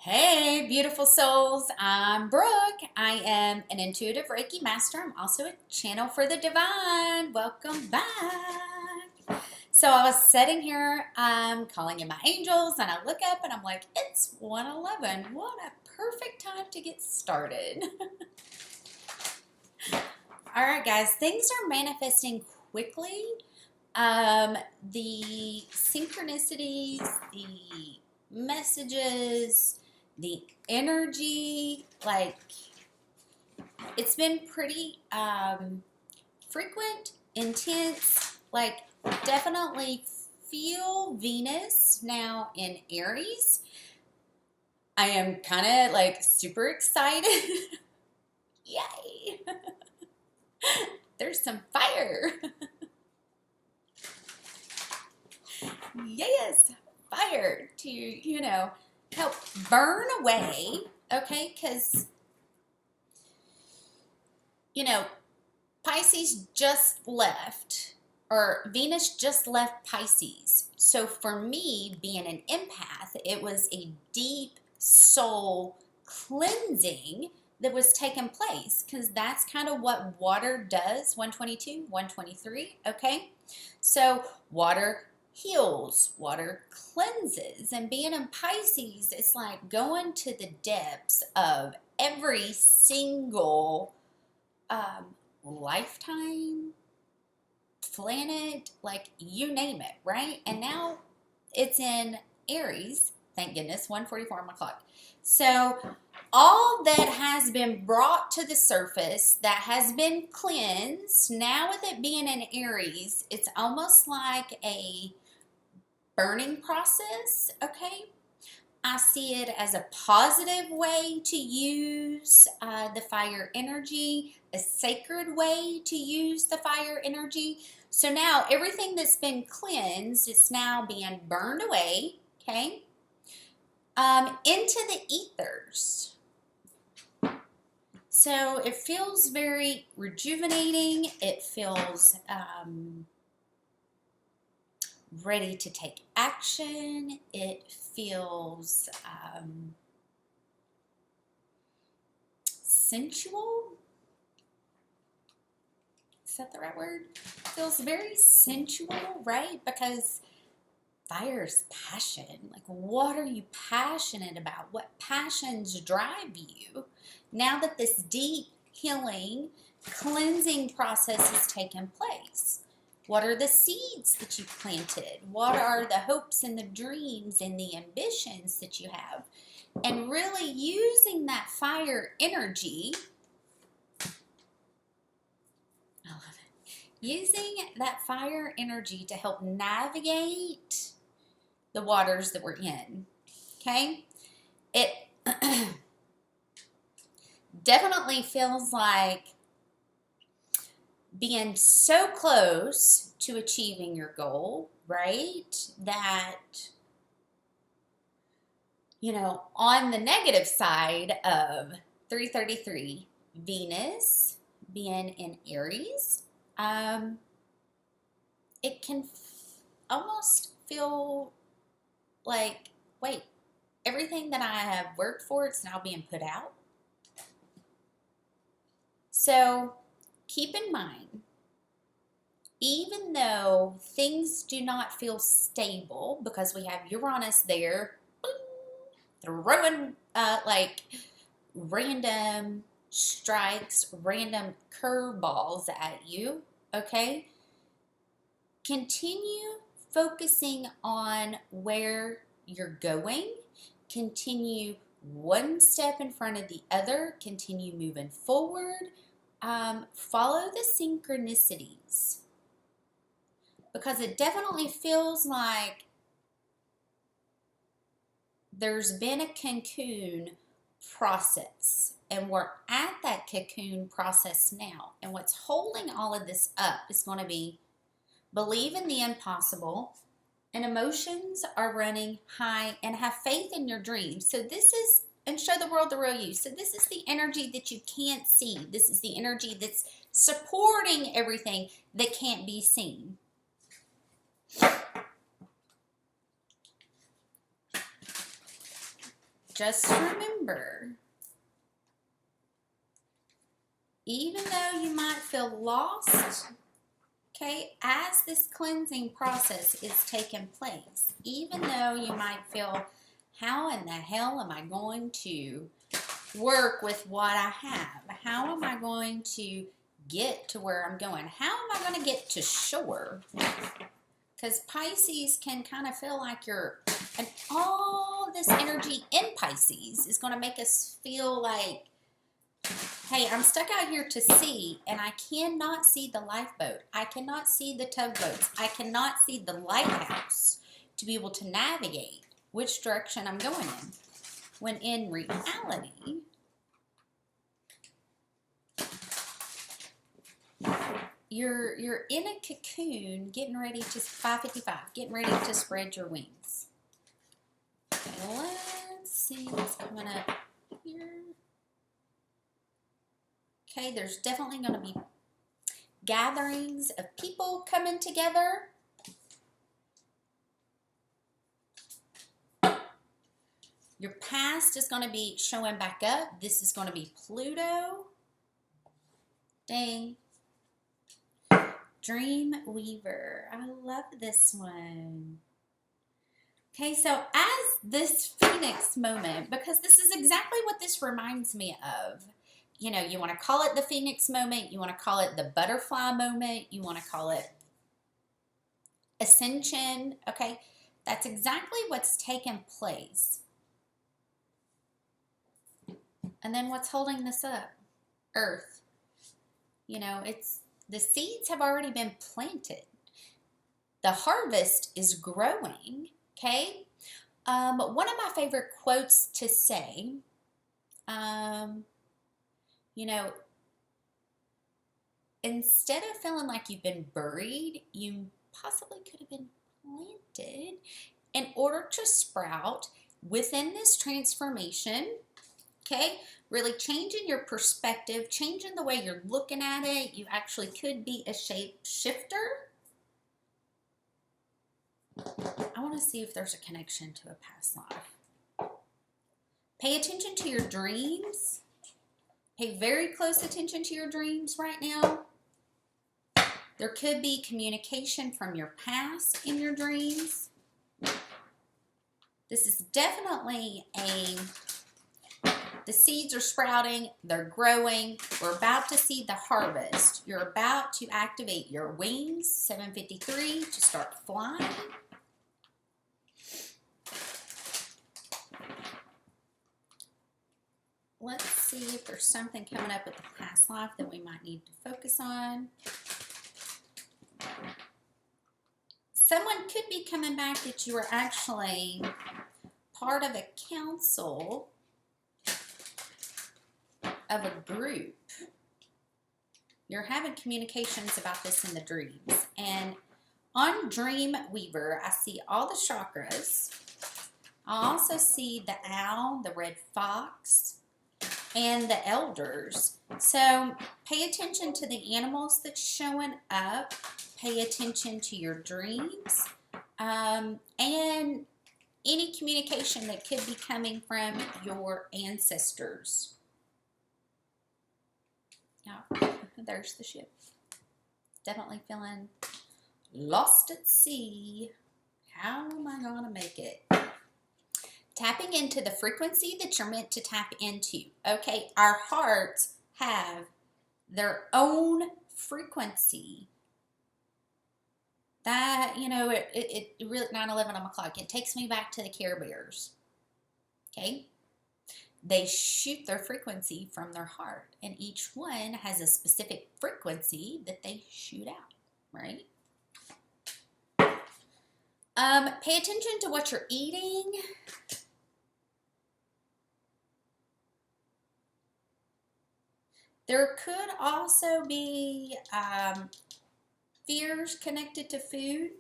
Hey, beautiful souls. I'm Brooke. I am an intuitive Reiki master. I'm also a channel for the divine. Welcome back. So I was sitting here, calling in my angels, and I look up and I'm like, it's 1:11. What a perfect time to get started. All right, guys, things are manifesting quickly. The synchronicities, the messages, the energy, like it's been pretty frequent, intense, like definitely feel Venus now in Aries. I am kind of like super excited. Yay! There's some fire. Yes, fire to, help burn away, okay? Because, Pisces just left, or Venus just left Pisces. So for me, being an empath, it was a deep soul cleansing that was taking place, because that's kind of what water does. 122, 123, okay? So water heals, water cleanses, and being in Pisces, it's like going to the depths of every single lifetime, planet, like you name it, right? And now it's in Aries, thank goodness, 1:44 on my clock. So all that has been brought to the surface, that has been cleansed, now with it being in Aries, it's almost like a burning process, okay? I see it as a positive way to use the fire energy, a sacred way to use the fire energy. So now everything that's been cleansed is now being burned away, okay, into the ethers. So it feels very rejuvenating. It feels ready to take action. It feels sensual. Is that the right word? It feels very sensual, right? Because fire is passion. Like, what are you passionate about? What passions drive you? Now that this deep healing, cleansing process has taken place, what are the seeds that you planted? What are the hopes and the dreams and the ambitions that you have? And really using that fire energy, I love it, using that fire energy to help navigate the waters that we're in, okay? It definitely feels like being so close to achieving your goal, right? That, on the negative side of 333, Venus being in Aries, it can almost feel like, wait, everything that I have worked for, it's now being put out. So keep in mind, even though things do not feel stable, because we have Uranus there, boom, throwing like random strikes, random curveballs at you, okay? Continue focusing on where you're going. Continue one step in front of the other. Continue moving forward. Follow the synchronicities, because it definitely feels like there's been a cocoon process, and we're at that cocoon process now. And what's holding all of this up is going to be believe in the impossible, and emotions are running high, and have faith in your dreams. So this is, and show the world the real you. So this is the energy that you can't see. This is the energy that's supporting everything that can't be seen. just remember, even though you might feel lost, okay, as this cleansing process is taking place, even though you might feel, how in the hell am I going to work with what I have? How am I going to get to where I'm going? How am I going to get to shore? Because Pisces can kind of feel like you're, and all this energy in Pisces is going to make us feel like, hey, I'm stuck out here to sea, and I cannot see the lifeboat. I cannot see the tugboats. I cannot see the lighthouse to be able to navigate which direction I'm going in. When in reality, you're in a cocoon getting ready to, 555, getting ready to spread your wings. Okay, let's see what's coming up here. Okay, there's definitely going to be gatherings of people coming together. Your past is going to be showing back up. This is going to be Pluto. Dang. Dreamweaver. I love this one. Okay, so as this Phoenix moment, because this is exactly what this reminds me of. You know, you want to call it the Phoenix moment. You want to call it the butterfly moment. You want to call it ascension. Okay, that's exactly what's taken place. And then what's holding this up? Earth. You know, it's the seeds have already been planted. The harvest is growing. Okay. One of my favorite quotes to say, you know, instead of feeling like you've been buried, you possibly could have been planted in order to sprout within this transformation. Okay, really changing your perspective, changing the way you're looking at it. You actually could be a shape shifter. I want to see if there's a connection to a past life. Pay attention to your dreams. Pay very close attention to your dreams right now. There could be communication from your past in your dreams. This is definitely the seeds are sprouting, they're growing. We're about to see the harvest. You're about to activate your wings, 753, to start flying. Let's see if there's something coming up with the past life that we might need to focus on. Someone could be coming back that you were actually part of a council of a group. You're having communications about this in the dreams. And on Dreamweaver, I see all the chakras. I also see the owl, the red fox, and the elders. So pay attention to the animals that's showing up. Pay attention to your dreams. And any communication that could be coming from your ancestors. Yeah, there's the ship. Definitely feeling lost at sea. How am I going to make it? Tapping into the frequency that you're meant to tap into. Okay, our hearts have their own frequency. That, you know, it really, 9/11 on my clock, it takes me back to the Care Bears. Okay? They shoot their frequency from their heart, and each one has a specific frequency that they shoot out, right? Pay attention to what you're eating. There could also be fears connected to food.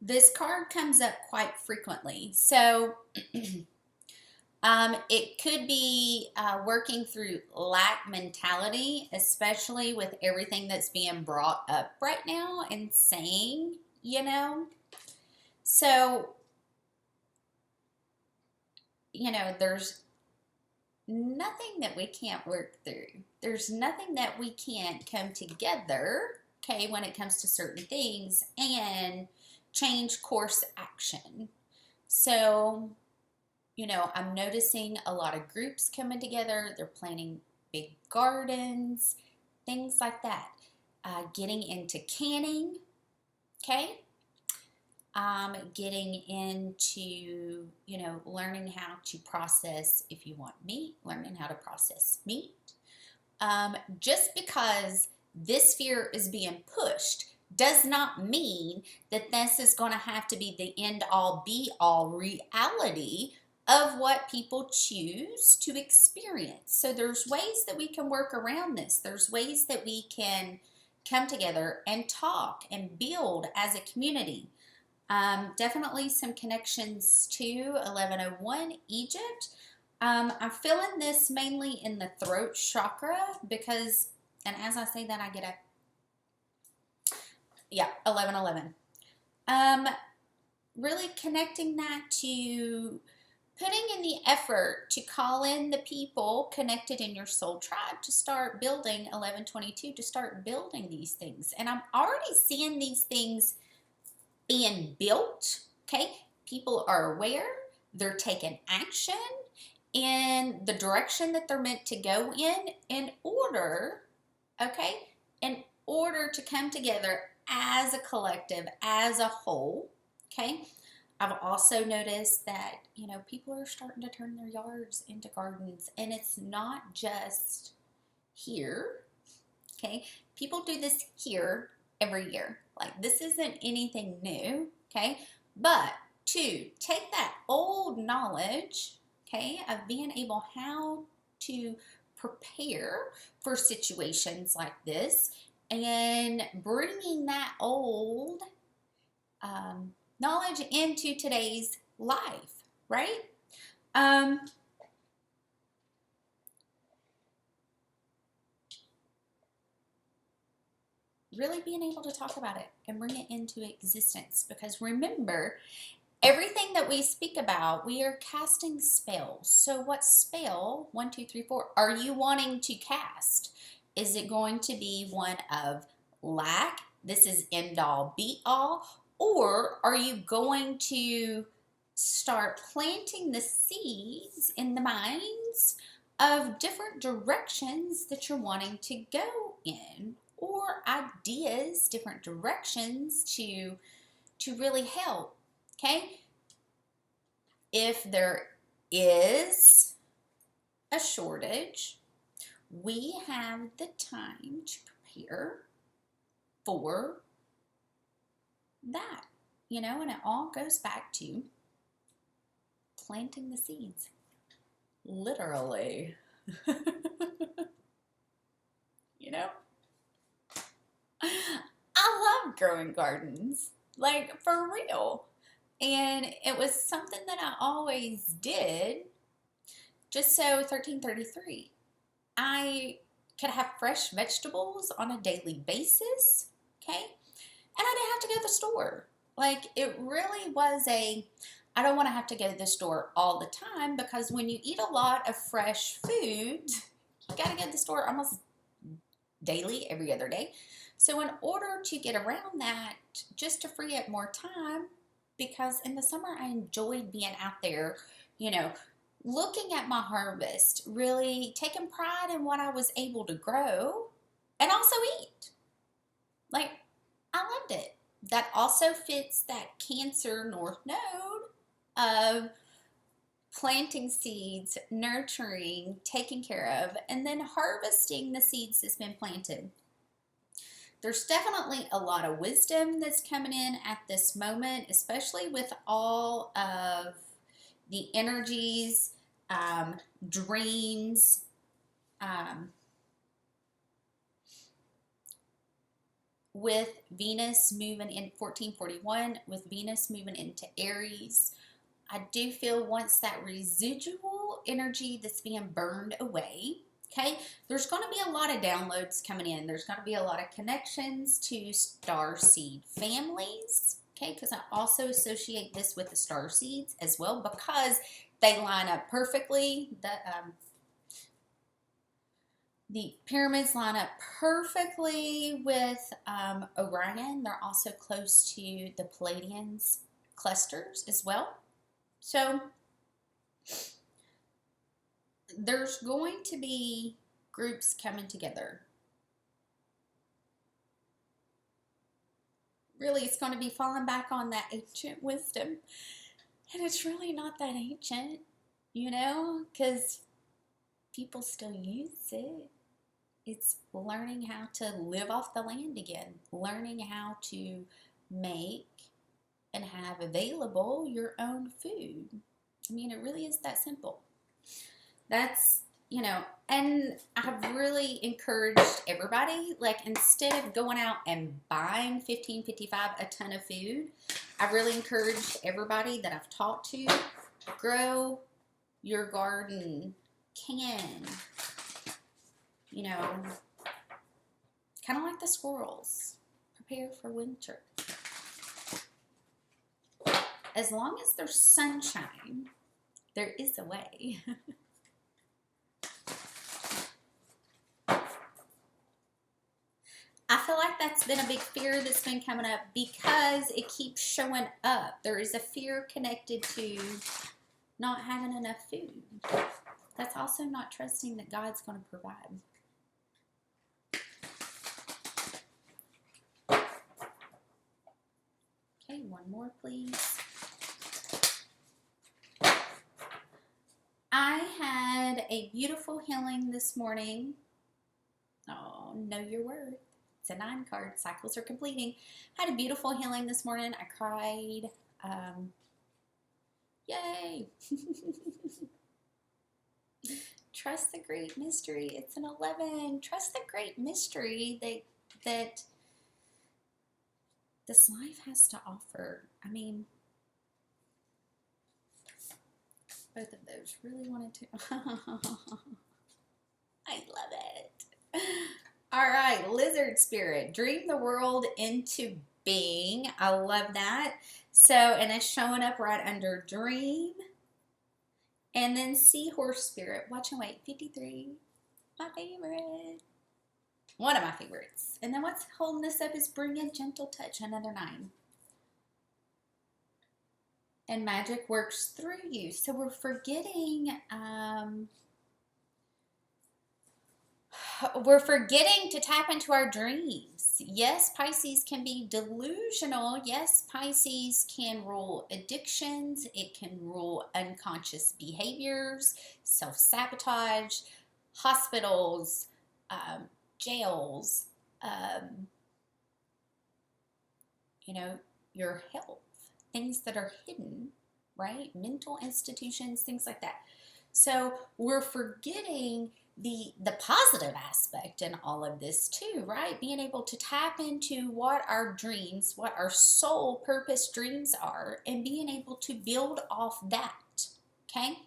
This card comes up quite frequently. So it could be working through lack mentality, especially with everything that's being brought up right now and saying, you know. So you know, there's nothing that we can't work through. There's nothing that we can't come together, okay, when it comes to certain things and change course action. So, you know, I'm noticing a lot of groups coming together. They're planting big gardens, things like that. Getting into canning, okay? Getting into, you know, learning how to process, if you want meat, learning how to process meat. Just because this fear is being pushed does not mean that this is going to have to be the end all be all reality of what people choose to experience. So there's ways that we can work around this. There's ways that we can come together and talk and build as a community. Definitely some connections to 1101 Egypt. I'm feeling this mainly in the throat chakra because, and as I say that, I get a, yeah, 1111. Really connecting that to putting in the effort to call in the people connected in your soul tribe to start building 1122, to start building these things. And I'm already seeing these things being built, okay? People are aware, they're taking action in the direction that they're meant to go in order, okay? In order to come together as a collective, as a whole, okay? I've also noticed that, you know, people are starting to turn their yards into gardens, and it's not just here, okay? People do this here every year. Like, this isn't anything new, okay? But to take that old knowledge, okay, of being able how to prepare for situations like this and bringing that old knowledge into today's life, right? Really being able to talk about it and bring it into existence, because remember, everything that we speak about, we are casting spells. So what spell, 1, 2, 3, 4, are you wanting to cast? Is it going to be one of lack? This is end all, be all. Or are you going to start planting the seeds in the minds of different directions that you're wanting to go in, or ideas, different directions to really help, okay? If there is a shortage, we have the time to prepare for that, you know, and it all goes back to planting the seeds, literally. You know, I love growing gardens, like, for real, and it was something that I always did, just so 1333 I could have fresh vegetables on a daily basis, okay? And I didn't have to go to the store. Like, it really was I don't want to have to go to the store all the time, because when you eat a lot of fresh food, you got to go to the store almost daily, every other day. So in order to get around that, just to free up more time, because in the summer I enjoyed being out there, you know, looking at my harvest, really taking pride in what I was able to grow and also eat. Like, I loved it. That also fits that Cancer North Node of planting seeds, nurturing, taking care of, and then harvesting the seeds that's been planted. There's definitely a lot of wisdom that's coming in at this moment, especially with all of the energies, dreams, with Venus moving in 1441, with Venus moving into Aries. I do feel once that residual energy that's being burned away, okay, there's going to be a lot of downloads coming in. There's going to be a lot of connections to starseed families, okay, because I also associate this with the starseeds as well, because they line up perfectly. The pyramids line up perfectly with Orion. They're also close to the Pleiadians clusters as well. So there's going to be groups coming together. Really, it's going to be falling back on that ancient wisdom. And it's really not that ancient, you know, because people still use it. It's learning how to live off the land again, learning how to make and have available your own food. I mean, it really is that simple. That's, you know, and I've really encouraged everybody, like, instead of going out and buying $15.55 a ton of food, I've really encouraged everybody that I've talked to, grow your garden, can. You know, kind of like the squirrels, prepare for winter. As long as there's sunshine, there is a way. I feel like that's been a big fear that's been coming up because it keeps showing up. There is a fear connected to not having enough food. That's also not trusting that God's going to provide. Okay, one more, please. I had a beautiful healing this morning. Oh, know your worth. It's a 9 card. Cycles are completing. I had a beautiful healing this morning. I cried. Yay. Trust the great mystery. It's an 11. Trust the great mystery that this life has to offer. I mean, both of those really wanted to. I love it. All right, lizard spirit, dream the world into being. I love that. So, and it's showing up right under dream. And then seahorse spirit, watch and wait, 53, my favorite. One of my favorites. And then what's holding this up is bring a gentle touch, another 9. And magic works through you. So we're forgetting to tap into our dreams. Yes, Pisces can be delusional. Yes, Pisces can rule addictions. It can rule unconscious behaviors, self-sabotage, hospitals, jails, you know, your health, things that are hidden, right? Mental institutions, things like that. So we're forgetting the positive aspect in all of this too, right? Being able to tap into what our dreams, what our soul purpose dreams are, and being able to build off that, okay?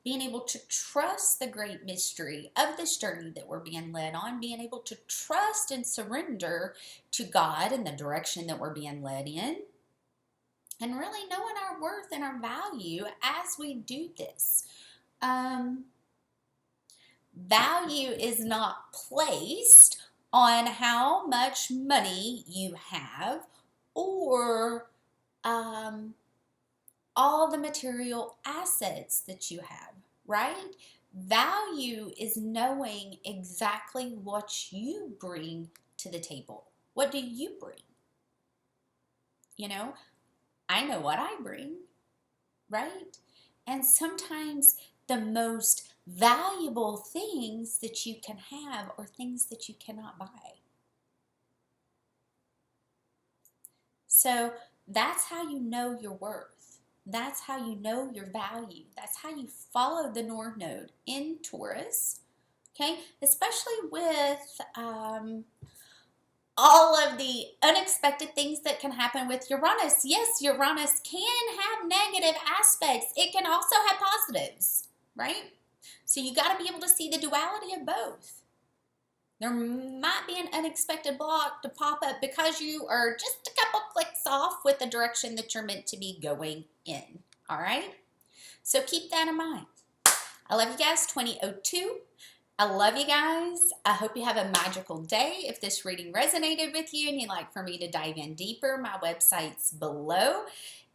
Being able to trust the great mystery of this journey that we're being led on, being able to trust and surrender to God and the direction that we're being led in, and really knowing our worth and our value as we do this. Value is not placed on how much money you have or all the material assets that you have, right? Value is knowing exactly what you bring to the table. What do you bring? You know, I know what I bring, right? And sometimes the most valuable things that you can have are things that you cannot buy. So that's how you know your worth. That's how you know your value. That's how you follow the North Node in Taurus, okay? Especially with all of the unexpected things that can happen with Uranus. Yes, Uranus can have negative aspects. It can also have positives, right? So you got to be able to see the duality of both. There might be an unexpected block to pop up because you are just a couple clicks off with the direction that you're meant to be going in, all right? So keep that in mind. I love you guys, 2002. I love you guys. I hope you have a magical day. If this reading resonated with you and you'd like for me to dive in deeper, my website's below.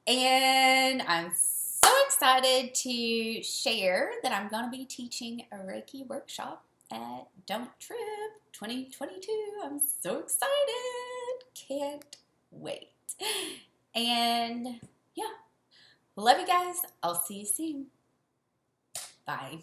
And I'm so excited to share that I'm going to be teaching a Reiki workshop at Don't Trip 2022. I'm so excited. Can't wait. And yeah, love you guys. I'll see you soon. Bye.